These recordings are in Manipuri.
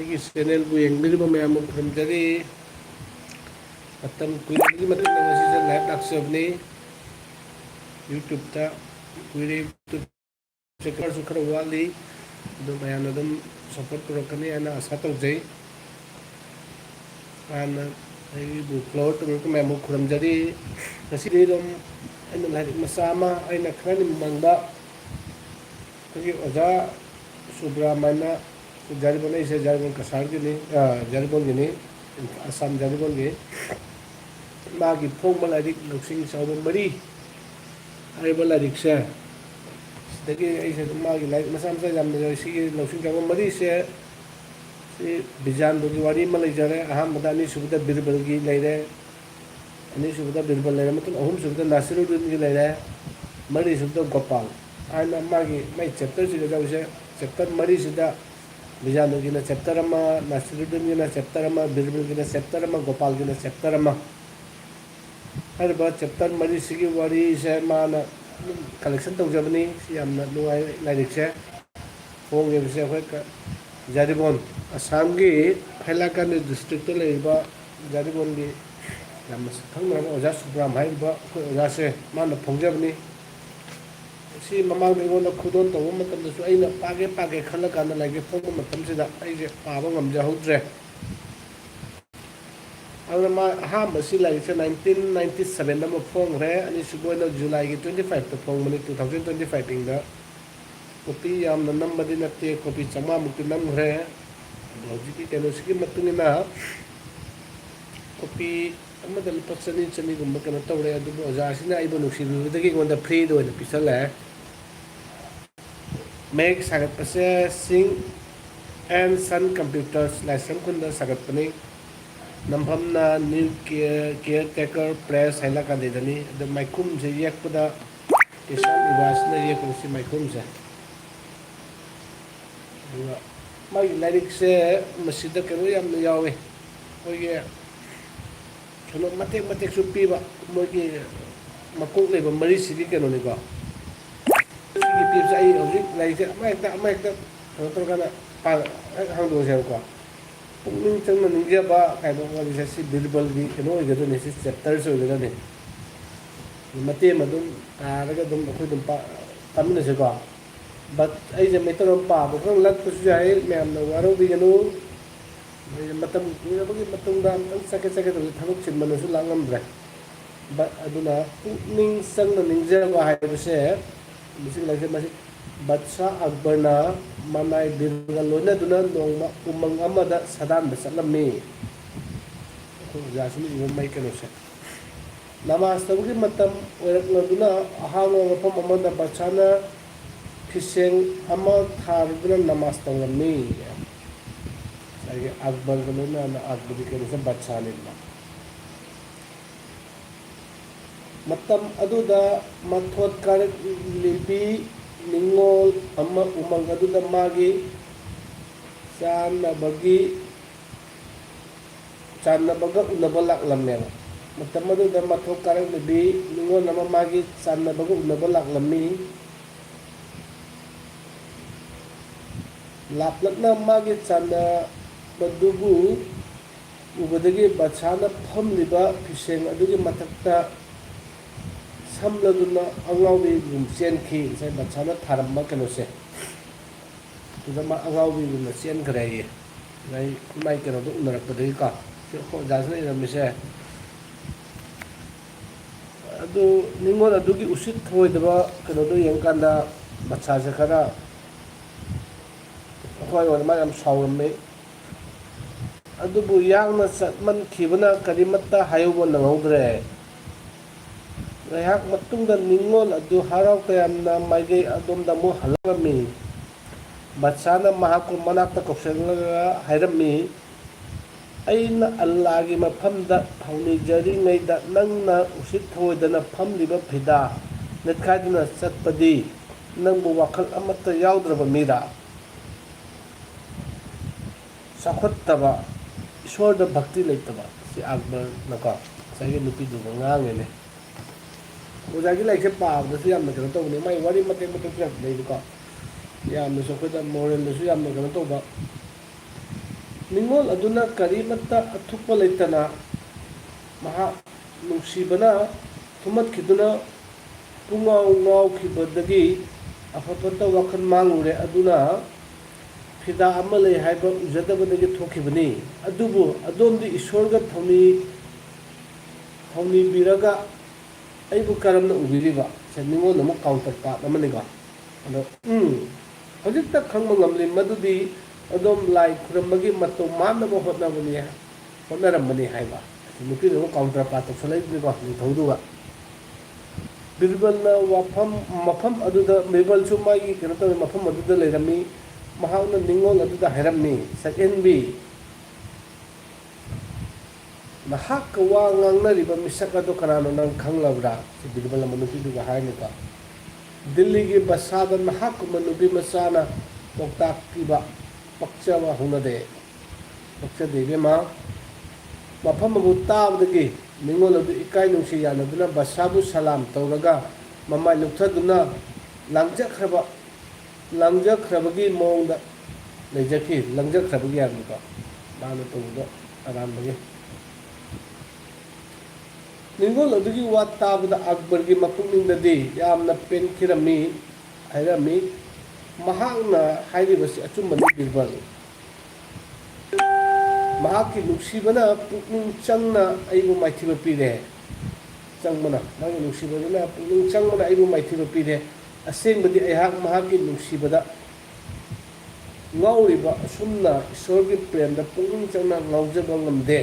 चैनल को यंगबिरिबा मैम खुरमजरी मतम कुइरगी मतम ngasi लाइव लाक्सबनी यूट्यूब ता कुइरे यूट्यूब चेकर सु खरा वाली दो मैम दम सपोर्ट करकनी आना आशा तौजै आना bu flow to मैम खुरमजरी ngasi dom aina लाइक मसामा aina खरानि मंगबा कि ओजा सुब्रमण्य जारिबन इसे जारिबन कसार गिनी जारिबन गिनी असम जारिबन गे मागी फोंग लाइक लौसिंग साउब मरी आइबा लाइक से दगी इसे मागी लाइक मसा मसा जाम सी लौसिंग साउब मरी से बिजान दोगी वारी म लेजरे अहम मदानी सुबदा बिरबल गी लेरे अनि सुबदा बिरबल लेरे मतलब अहम सुबदा नासिरुद्दीन गी लेरे मरी सुबदा गोपाल आइना मागी मै चैप्टर से जाउसे चैप्टर मरी सिदा बिजान दोगी ना चैप्टर अमा नासिरुद्दीन गी ना चैप्टर अमा बिरबल गी ना चैप्टर अमा गोपाल गी ना चैप्टर अमा हर बार चैप्टर मरी सिगी वारी से माना कलेक्शन तौजबनी यामना नुआई लाइक से फोंगे से होय जारिबन असम की हैलाकान डिस्ट्रिक्ट तो लेबा जारिबन की याम थंगना ओजा सुब्राम हाइबा ओजा से माना फोंजबनी सी ममांग बेगोन खुदोन तव मतम दसु अइना पागे पागे खल कान लागे फोंग मतम सिदा अइजे पाबा ngam हौद्रे अगर मा हा मसी लाइक से 1997 नम फोंग रे अनि सुबोन जुलाई की 25 तो फोंग मनी 2025 इंग दा कॉपी याम नम मदी नते कॉपी चमा मुक्ति नम रे लॉजिक की केनोसिकी मतुनिना कॉपी अमदल पचनी चनी गुम कन तवरे अदु ओजासिना आइबो नुसिबदगी गोंदा फ्री दो पिसले मेक सागत पसे Singh and son computers license कुंदा सागत पनी नंफमना न्यू केयर टेकर प्रेस हैला का देदनी द माइकुम से येकपदा किसान निवासना येकुसी माइकुम से माई लाइक से मसीद कनो याम यावे ओये कनो मतेक मतेक सु पीबा मोगी मकोक लेबा मरी सिगी कनो निको सिगी पीबसा आई हौजिक लाइक से अमायकता कनो तोरगाना पा हांदो से को पुंगनिंग चंगना निजेबा काइनो वाली से बिरबल की कनो ओइगदो ने से चैप्टर से ओइगदो ने मते मदुम तारगा दुम अखोय दुम पा तमिन से को बट आई जब मैं तो पाप को लग कुछ जाए मैं हम लोग वारों भी गनो मतलब ये बगी मतलब दाम सके सके तो थमुक चिन्मन से लांगम रे बट अदुना निंग संग निंजे वाहे से मिसिंग लगे मसी बच्चा अकबरना मनाई बिरगल लोने दुना नोंग उमंग अमदा सदान बसलमी को जासुनी वो मैं कनो से नमाज तबुगी मतम ओरक लदुना अहांग मफम अमदा बच्चाना फिसेंग अमा थारदुना नमाज तंगमी आगे अकबर गलोना ना अकबर के से बच्चाने ला मतम अदुदा मथोत कर लिपि निंगोल अमा उमंग अदुदा मागी चांना बगा उनबलक लम्मे मतम अदुदा मथोत कर लिपि निंगोल अमा मागी चांना बगा उनबलक लम्मी लापलकना मागे चांदा बदुबु उबदगी बचाना फमलिबा फिसेंग अदुगी मथक्ता समलदुना अंगावबी गुमचेन खी से बचाना थारम्बा कनोसे तुदमा अंगावबी गुमचेन खराये नै माइ कनो दु उनरपदगी का से खो जासने रमिसे अदु निंगोन अदुगी उसित थोइदबा कनो दु यंकांदा बच्चा से खरा अखोय वन मा याम सावरमे अदुबु यांगना चटमन खिबना करिमत्ता हायोबो नंगौद्रे रहाक मतुंगदा निंगोल अदु हाराव कयामना माइगे अदोमदा मु हलगमी बच्चाना महाको मनाक्ता कोक्सलगा हायरमी अइना अल्लाहगी मफमदा हौनी जरिङैदा नंगना उसित थोइदना फमलिबा फिदा नेतखाइदना चटपदी नंगबु वाखल अमत्ता याउद्रबा मीरा साखोत्तबा ईश्वर भक्ति लेतबा से अकबर नका साइगे नुपी दु ngang ओजागी लाइक से पाबदसु यामना कनो तौने माइ वारी मते मते लेको यामना सो खदा मोरल दसु यामना कनो तौबा ꯅꯤꯡꯉꯣꯜ ꯑꯗꯨꯅ ꯀꯔꯤꯃꯠꯇ ꯑꯊꯨꯞꯄ ꯂꯩꯇꯅ ꯃꯍꯥꯛ ꯅꯨꯡꯁꯤꯕꯅ ꯊꯨꯝꯍꯠꯈꯤꯗꯨꯅ ꯄꯨꯡꯉꯥꯎ ꯉꯥꯎꯈꯤꯕꯗꯒꯤ ꯑꯐ-ꯐꯠꯇ ꯋꯥꯈꯜ ꯃꯥꯡꯂꯨꯔꯦ ꯑꯗꯨꯅ ꯐꯤꯗꯥ ꯑꯃ ꯂꯩ ꯍꯥꯏꯕ ꯎꯖꯗꯕꯗꯒꯤ ꯊꯣꯛꯈꯤꯕꯅꯤ ꯑꯗꯨꯕꯨ ꯑꯗꯣꯝꯗꯤ ꯏꯁꯣꯔꯒ ꯊꯧꯅꯤꯕꯤꯔꯒ ꯑꯩꯕꯨ ꯀꯔꯝꯅ ꯎꯕꯤꯔꯤꯕ ꯁꯦ ꯅꯤꯡꯉꯣꯜ ꯑꯃꯨꯛ ꯀꯥꯎꯟꯇꯔ ꯄꯥꯔꯠ ꯑꯃꯅꯤꯀꯣ ꯑꯗꯣ ꯍꯧꯖꯤꯛꯇ ꯈꯪꯕ ꯉꯝꯂꯤ ꯃꯗꯨꯗꯤ ꯑꯗꯣꯝ ꯂꯥꯏ ꯈꯨꯔꯨꯝꯕꯒꯤ ꯃꯇꯧ ꯃꯥꯟꯅꯕ ꯍꯣꯠꯅꯔꯝꯕꯅꯤ ꯍꯥꯏꯕ ꯅꯨꯄꯤꯗꯨ ꯑꯃꯨꯛ ꯀꯥꯎꯟꯇꯔ ꯄꯥꯔꯠ ꯇꯧꯁꯜꯂꯛꯏꯕꯅꯤꯀꯣ ꯅꯤꯡꯊꯧꯗꯨꯒ ꯕꯤꯔꯕꯜꯅ ꯃꯐꯝ ꯑꯗꯨꯗ ꯕꯤꯔꯕꯜꯁꯨ ꯃꯥꯒꯤ ꯀꯩꯅꯣ ꯇꯧꯋꯤ ꯃꯐꯝ ꯑꯗꯨꯗ ꯂꯩꯔꯝꯃꯤ ꯃꯍꯥꯛꯅ ꯅꯤꯡꯉꯣꯜ ꯑꯗꯨꯗ ꯍꯥꯏꯔꯝꯃꯤ ꯁꯛꯍꯦꯟꯕꯤ ꯅꯍꯥꯛꯀ ꯋꯥ ꯉꯥꯡꯅꯔꯤꯕ ꯃꯤꯁꯛ ꯑꯗꯨ ꯀꯅꯥꯅꯣ ꯅꯪ ꯈꯪꯂꯕ꯭ꯔꯥ ꯁꯤ ꯕꯤꯔꯕꯜ ꯑꯃ ꯅꯨꯄꯤꯗꯨꯒ ꯍꯥꯏꯔꯅꯤꯀꯣ ꯗꯤꯜꯂꯤꯒꯤ ꯕꯁꯥꯗ ꯅꯍꯥꯛꯀꯨꯝꯕ ꯅꯨꯄꯤ ꯃꯆꯥꯅ ꯄꯥꯎꯇꯥꯛ ꯄꯤꯕ ꯄꯛꯆꯕ ꯍꯧꯅꯗꯦ ꯄꯛꯆꯗꯦ ꯏꯕꯦꯝꯃ ꯃꯐꯝ ꯑꯗꯨ ꯇꯥꯕꯗꯒꯤ ꯅꯤꯡꯉꯣꯜ ꯑꯗꯨ ꯏꯀꯥꯏ ꯅꯨꯡꯁꯤ ꯌꯥꯅꯗꯨꯅ ꯕꯁꯥꯕꯨ ꯁꯂꯥꯝ ꯇꯧꯔꯒ ꯃꯃꯥꯏ ꯂꯨꯞꯊꯗꯨꯅ ꯂꯪꯖꯈ꯭ꯔꯕꯒꯤ ꯃꯑꯣꯡꯗ ꯂꯩꯖꯈꯤ ꯂꯪꯖꯈ꯭ꯔꯕꯒꯤ ꯍꯥꯏꯕꯅꯤꯀꯣ ꯃꯥꯅ ꯇꯧꯕꯗꯣ ꯑꯔꯥꯟꯕꯒꯤ ꯅꯤꯡꯉꯣꯜ ꯑꯗꯨꯒꯤ ꯋꯥ ꯇꯥꯕꯗ ꯑꯛꯕꯔꯒꯤ ꯃꯄꯨꯛꯅꯤꯡꯗꯗꯤ ꯌꯥꯝꯅ ꯍꯥꯏꯔꯝꯃꯤ ꯃꯍꯥꯛꯅ ꯍꯥꯏꯔꯤꯕꯁꯤ ꯑꯆꯨꯝꯕꯅꯤ ꯕꯤꯔꯕꯜ ꯃꯍꯥꯛꯀꯤ ꯅꯨꯡꯁꯤꯕꯅ ꯄꯨꯛꯅꯤꯡ ꯆꯪꯅ ꯑꯩꯕꯨ ꯃꯥꯏꯊꯤꯕ ꯄꯤꯔꯦ ꯃꯥꯒꯤ ꯅꯨꯡꯁꯤꯕꯗꯨꯅ ꯄꯨꯛꯅꯤꯡ ꯆꯪꯕꯅ ꯑꯩꯕꯨ ꯃꯥꯏꯊꯤꯕ ꯄꯤꯔꯦ ꯑꯁꯦꯡꯕꯗꯤ ꯑꯩꯍꯥꯛ ꯃꯍꯥꯛꯀꯤ ꯅꯨꯡꯁꯤꯕꯗ ꯉꯥꯎꯔꯤꯕ ꯑꯁꯨꯝꯅ ꯏꯁꯣꯔꯒꯤ ꯄ꯭ꯔꯦꯝꯗ ꯄꯨꯛꯅꯤꯡ ꯆꯪꯅ ꯉꯥꯎꯖꯕ ꯉꯝꯗꯦ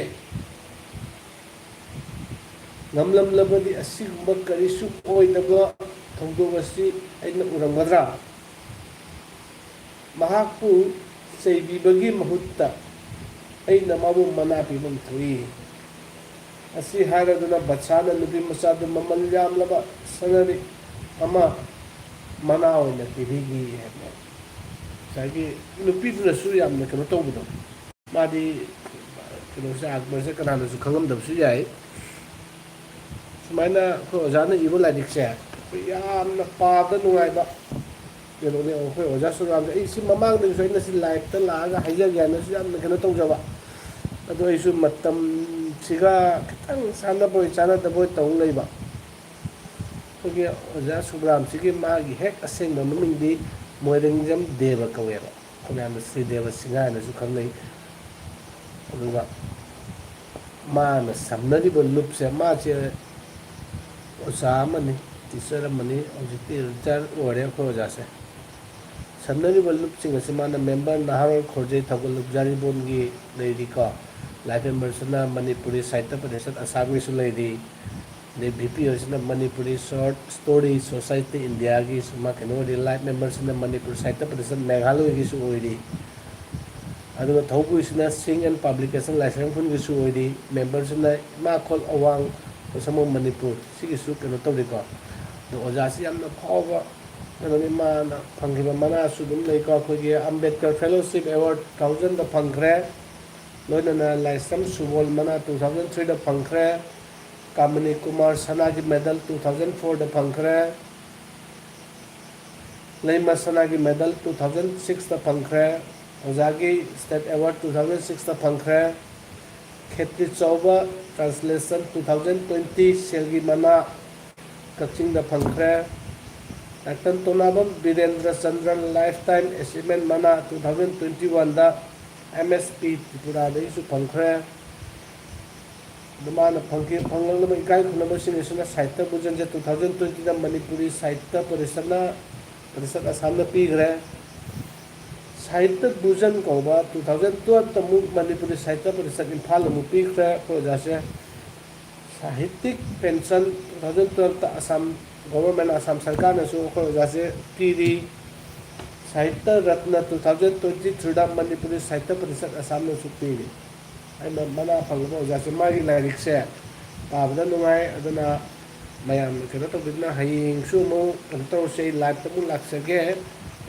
ꯉꯝꯂꯝꯂꯕꯗꯤ ꯑꯁꯤꯒꯨꯝꯕ ꯀꯔꯤꯁꯨ ꯑꯣꯏꯗꯕ ꯊꯧꯗꯣꯛ ꯑꯁꯤ ꯑꯩꯅ ꯎꯔꯝꯒꯗ꯭ꯔꯥ ꯃꯍꯥꯛꯄꯨ ꯆꯩꯕꯤꯕꯒꯤ ꯃꯍꯨꯠꯇ ꯑꯩꯅ ꯃꯥꯕꯨ ꯃꯅꯥ ꯄꯤꯕ ꯊꯣꯛꯏ ꯑꯁꯤ ꯍꯥꯏꯔꯗꯨꯅ ꯕꯠꯁꯥꯅ ꯅꯨꯄꯤ ꯃꯆꯥꯗꯨ ꯃꯃꯜ ꯌꯥꯝꯂꯕ ꯁꯅꯔꯤ ꯑꯃ ꯃꯅꯥ ꯑꯣꯏꯅ ꯄꯤꯕꯤꯈꯤ ꯍꯥꯏꯕ ꯉꯁꯥꯏꯒꯤ ꯅꯨꯄꯤꯗꯨꯅꯁꯨ ꯌꯥꯝꯅ ꯀꯩꯅꯣ ꯇꯧꯕꯗꯣ ꯃꯥꯗꯤ ꯀꯩꯅꯣꯁꯦ ꯑꯛꯕꯔꯁꯦ ꯀꯅꯥꯅꯁꯨ ꯈꯪꯉꯝꯗꯕꯁꯨ ꯌꯥꯏ ꯁꯨꯃꯥꯏꯅ ꯑꯩꯈꯣꯏ ꯑꯣꯖꯥꯅ ꯏꯕ ꯂꯥꯏꯔꯤꯛꯁꯦ ꯑꯩꯈꯣꯏ ꯌꯥꯝꯅ ꯄꯥꯕꯗ ꯅꯨꯡꯉꯥꯏꯕ ꯀꯩꯅꯣꯅꯦ ꯑꯩꯈꯣꯏ ꯑꯣꯖꯥ ꯁꯨꯔꯥꯝꯁꯦ ꯑꯩ ꯁꯤ ꯃꯃꯥꯡꯗꯁꯨ ꯑꯩꯅ ꯁꯤ ꯂꯥꯏꯚꯇ ꯂꯥꯛꯑꯒ ꯍꯥꯏꯖꯒꯦ ꯍꯥꯏꯅꯁꯨ ꯌꯥꯝꯅ ꯀꯩꯅꯣ ꯇꯧꯖꯕ ꯑꯗꯣ ꯑꯩꯁꯨ ꯃꯇꯝꯁꯤꯒ ꯈꯤꯇꯪ ꯆꯥꯟꯅꯕꯣꯏ ꯆꯥꯟꯅꯗꯕꯣꯏ ꯇꯧ ꯂꯩꯕ ꯑꯩꯈꯣꯏꯒꯤ ꯑꯣꯖꯥ ꯁꯨꯕ꯭ꯔꯥꯝꯁꯤꯒꯤ ꯃꯥꯒꯤ ꯍꯦꯛ ꯑꯁꯦꯡꯕ ꯃꯃꯤꯡꯗꯤ ꯃꯣꯏꯔꯦꯡꯖꯝ ꯗꯦꯕ ꯀꯧꯋꯦꯕ ꯑꯩꯈꯣꯏ ꯃꯌꯥꯝꯅ ꯁ꯭ꯔꯤ ꯗꯦꯕ ꯁꯤꯡꯍ ꯍꯥꯏꯅꯁꯨ ꯈꯪꯅꯩ ꯑꯗꯨꯒ ꯃꯥꯅ ꯁꯝꯅꯔꯤꯕ ꯂꯨꯞꯁꯦ ꯃꯥꯁꯦ ꯑꯣꯖꯥ ꯑꯃꯅꯤ ꯇꯤꯆꯔ ꯑꯃꯅꯤ ꯍꯧꯖꯤꯛꯇꯤ ꯔꯤꯇꯥꯌꯔ ꯑꯣꯏꯔꯦ ꯑꯩꯈꯣꯏ ꯑꯣꯖꯥꯁꯦ ꯁꯝꯅꯔꯤꯕ ꯂꯨꯞꯁꯤꯡ ꯑꯁꯤ ꯃꯥꯅ ꯃꯦꯝꯕꯔ ꯅꯍꯥꯔꯣꯜ ꯈꯣꯔꯖꯩ ꯊꯧꯒꯜꯂꯨꯞ ꯖꯥꯔꯤꯕꯣꯟꯒꯤ ꯂꯩꯔꯤꯀꯣ ꯂꯥꯏꯐ ꯃꯦꯝꯕꯔꯁꯤꯅ ꯃꯅꯤꯄꯨꯔꯤ ꯁꯥꯍꯤꯇ꯭ꯌ ꯄꯔꯤꯁꯠ ꯑꯁꯥꯝꯒꯤꯁꯨ ꯂꯩꯔꯤ ꯑꯗꯩ ꯚꯤ ꯄꯤ ꯑꯣꯏꯁꯤꯅ ꯃꯅꯤꯄꯨꯔꯤ ꯁꯣꯔꯠ ꯁ꯭ꯇꯣꯔꯤ ꯁꯣꯁꯥꯏꯇꯤ ꯏꯟꯗꯤꯌꯥꯒꯤꯁꯨ ꯃꯥ ꯀꯩꯅꯣ ꯑꯣꯏꯔꯤ ꯂꯥꯏꯐ ꯃꯦꯝꯕꯔꯁꯤꯅ ꯃꯅꯤꯄꯨꯔ ꯁꯥꯍꯤꯇ꯭ꯌ ꯄꯔꯤꯁꯠ ꯃꯦꯘꯥꯂꯌꯒꯤꯁꯨ ꯑꯣꯏꯔꯤ ꯑꯗꯨꯒ ꯊꯧꯄꯨꯏꯁꯤꯅ ꯁꯤꯡ ꯑꯦꯟ ꯄꯥꯕ꯭ꯂꯤꯀꯦꯁꯟ ꯂꯥꯏꯁ꯭ꯔꯝꯈꯨꯟꯒꯤꯁꯨ ꯑꯣꯏꯔꯤ ꯃꯦꯝꯕꯔꯁꯤꯅ ꯏꯃꯥꯈꯣꯜ ꯑꯋꯥꯡ ꯄꯣꯠꯁꯪꯕꯝ ꯃꯅꯤꯄꯨꯔ ꯁꯤꯒꯤꯁꯨ ꯀꯩꯅꯣ ꯇꯧꯔꯤꯀꯣ ꯑꯗꯣ ꯑꯣꯖꯥꯁꯤ ꯌꯥꯝꯅ ꯐꯥꯎꯕ ꯀꯩꯅꯣꯅꯤ ꯃꯥꯅ ꯐꯪꯈꯤꯕ ꯃꯅꯥꯁꯨ ꯑꯗꯨꯝ ꯂꯩꯀꯣ ꯑꯩꯈꯣꯏꯒꯤ ꯑꯝꯕꯦꯗꯀꯔ ꯐꯦꯂꯣꯁꯤꯞ ꯑꯦꯋꯥꯔꯗ 2000ꯗ ꯐꯪꯈ꯭ꯔꯦ ꯂꯣꯏꯅꯅ ꯂꯥꯏꯁ꯭ꯔꯝ ꯁꯨꯕꯣꯜ ꯃꯅꯥ 2003ꯗ ꯐꯪꯈ꯭ꯔꯦ ꯀꯥꯃꯅꯤ ꯀꯨꯃꯥꯔ ꯁꯅꯥꯒꯤ ꯃꯦꯗꯜ 2004ꯗ ꯐꯪꯈ꯭ꯔꯦ ꯂꯩꯃ ꯁꯅꯥꯒꯤ ꯃꯦꯗꯜ 2006ꯗ ꯐꯪꯈ꯭ꯔꯦ ꯑꯣꯖꯥꯒꯤ ꯁ꯭ꯇꯦꯠ ꯑꯦꯋꯥꯔꯗ 2006ꯗ ꯐꯪꯈ꯭ꯔꯦ ꯈꯦꯇ꯭ꯔꯤ ꯆꯥꯎꯕ ꯇ꯭ꯔꯥꯟꯁꯂꯦꯁꯟ 2020 ꯁꯦꯜꯒꯤ ꯃꯅꯥ ꯀꯛꯆꯤꯡꯗ ꯐꯪꯈ꯭ꯔꯦ ꯗꯥꯛꯇꯔ ꯇꯣꯅꯥꯕꯝ ꯕꯤꯔꯦꯟꯗ꯭ꯔ ꯆꯟꯗ꯭ꯔꯟ ꯂꯥꯏꯐ ꯇꯥꯏꯝ ꯑꯦꯆꯤꯞꯃꯦꯟ ꯃꯅꯥ 2021ꯗ MSP ꯇ꯭ꯔꯤꯄꯨꯔꯥꯗꯒꯤꯁꯨ ꯐꯪꯈ꯭ꯔꯦ ꯑꯗꯨ ꯃꯥꯅ ꯐꯪꯂꯛꯂꯕ ꯏꯀꯥꯏ ꯈꯨꯝꯅꯕꯁꯤꯡ ꯑꯁꯤꯅ ꯁꯥꯍꯤꯇ꯭ꯌ ꯚꯨꯖꯟꯁꯦ 2020ꯗ ꯃꯅꯤꯄꯨꯔꯤ ꯁꯥꯍꯤꯇ꯭ꯌ ꯄꯔꯤꯁꯠ ꯑꯁꯥꯝꯅ ꯄꯤꯈ꯭ꯔꯦ ꯁꯥꯍꯤꯇ꯭ꯌ ꯚꯨꯖꯟ ꯀꯧꯕ 2012ꯗ ꯑꯃꯨꯛ ꯃꯅꯤꯄꯨꯔꯤ ꯁꯥꯍꯤꯇ꯭ꯌ ꯄꯔꯤꯁꯠ ꯏꯝꯐꯥꯜ ꯑꯃꯨꯛ ꯄꯤꯈ꯭ꯔꯦ ꯑꯩꯈꯣꯏ ꯑꯣꯖꯥꯁꯦ ꯁꯥꯍꯤꯇꯤꯛ ꯄꯦꯟꯁꯟ 2012ꯗ ꯑꯁꯥꯝ ꯒꯣꯚꯔꯟꯃꯦꯟ ꯑꯁꯥꯝ ꯁꯔꯀꯥꯔꯅꯁꯨ ꯑꯩꯈꯣꯏ ꯑꯣꯖꯥꯁꯦ ꯄꯤꯔꯤ ꯁꯥꯍꯤꯇ꯭ꯌ ꯔꯠꯅ 2023ꯗ ꯃꯅꯤꯄꯨꯔꯤ ꯁꯥꯍꯤꯇ꯭ꯌ ꯄꯔꯤꯁꯠ ꯑꯁꯥꯝꯅꯁꯨ ꯄꯤꯔꯤ ꯑꯩꯅ ꯃꯅꯥ ꯐꯪꯂꯕ ꯑꯣꯖꯥꯁꯦ ꯃꯥꯒꯤ ꯂꯥꯏꯔꯤꯛꯁꯦ ꯄꯥꯕꯗ ꯅꯨꯡꯉꯥꯏ ꯑꯗꯨꯅ ꯃꯌꯥꯝꯅ ꯀꯩꯅꯣ ꯇꯧꯕꯤꯗꯨꯅ ꯍꯌꯦꯡꯁꯨ ꯑꯃꯨꯛ ꯀꯩꯅꯣ ꯇꯧꯔꯁꯦ ꯑꯩ ꯂꯥꯏꯚꯇ ꯑꯃꯨꯛ ꯂꯥꯛꯆꯒꯦ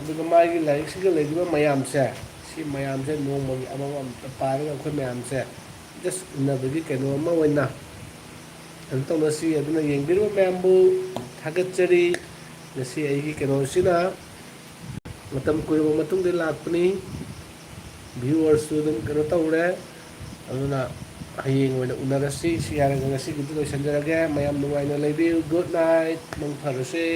ꯑꯗꯨꯒ ꯃꯥꯒꯤ ꯂꯥꯏꯔꯤꯛꯁꯤꯒ ꯂꯩꯔꯤꯕ ꯃꯌꯥꯝꯁꯦ ꯁꯤ ꯃꯌꯥꯝꯁꯦ ꯅꯣꯡꯃꯒꯤ ꯑꯃꯃꯝꯇ ꯄꯥꯔꯒ ꯑꯩꯈꯣꯏ ꯃꯌꯥꯝꯁꯦ ꯖꯁ ꯎꯟꯅꯕꯒꯤ ꯀꯩꯅꯣ ꯑꯃ ꯑꯣꯏꯅ ꯀꯩꯅꯣ ꯇꯧꯅꯁꯤ ꯑꯗꯨꯅ ꯌꯦꯡꯕꯤꯔꯤꯕ ꯃꯌꯥꯝꯕꯨ ꯊꯥꯒꯠꯆꯔꯤ ꯉꯁꯤ ꯑꯩꯒꯤ ꯀꯩꯅꯣꯁꯤꯅ ꯃꯇꯝ ꯀꯨꯏꯔꯕ ꯃꯇꯨꯡꯗ ꯂꯥꯛꯄꯅꯤ ꯚ꯭ꯌꯨꯋꯔꯁꯨ ꯑꯗꯨꯝ ꯀꯩꯅꯣ ꯇꯧꯔꯦ ꯑꯗꯨꯅ ꯍꯌꯦꯡ ꯑꯣꯏꯅ ꯎꯅꯔꯁꯤ ꯁꯤ ꯍꯥꯏꯔꯒ ꯉꯁꯤꯒꯤꯗꯤ ꯂꯣꯏꯁꯤꯟꯖꯔꯒꯦ ꯃꯌꯥꯝ ꯅꯨꯡꯉꯥꯏꯅ ꯂꯩꯕꯤꯌꯨ ꯒꯨꯗ ꯅꯥꯏꯠ ꯃꯪ ꯐꯔꯁꯦ